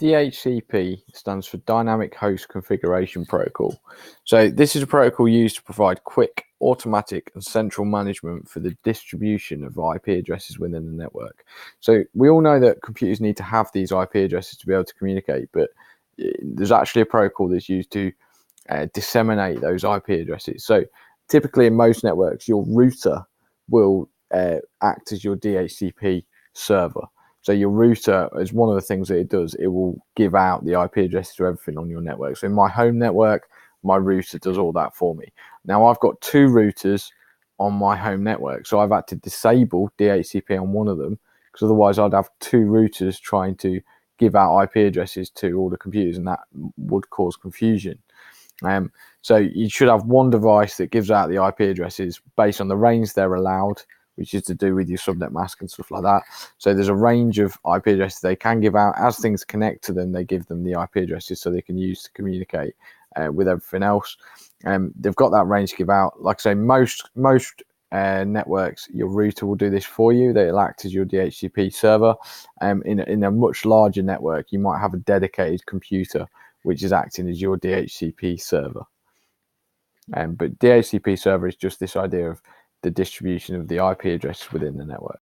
DHCP stands for Dynamic Host Configuration Protocol. So this is a protocol used to provide quick, automatic and central management for the distribution of IP addresses within the network. So we all know that computers need to have these IP addresses to be able to communicate, but there's actually a protocol that's used to disseminate those IP addresses. So typically in most networks, your router will act as your DHCP server. So your router is one of the things that it does. It will give out the IP address to everything on your network. So in my home network, my router does all that for me. Now I've got two routers on my home network. So I've had to disable DHCP on one of them because otherwise I'd have two routers trying to give out IP addresses to all the computers, and that would cause confusion. So you should have one device that gives out the IP addresses based on the range they're allowed, which is to do with your subnet mask and stuff like that. So there's a range of IP addresses they can give out. As things connect to them, they give them the IP addresses so they can use to communicate with everything else. They've got that range to give out. Like I say, most networks, your router will do this for you. They'll act as your DHCP server. In a much larger network, you might have a dedicated computer which is acting as your DHCP server. But DHCP server is just this idea of the distribution of the IP address within the network.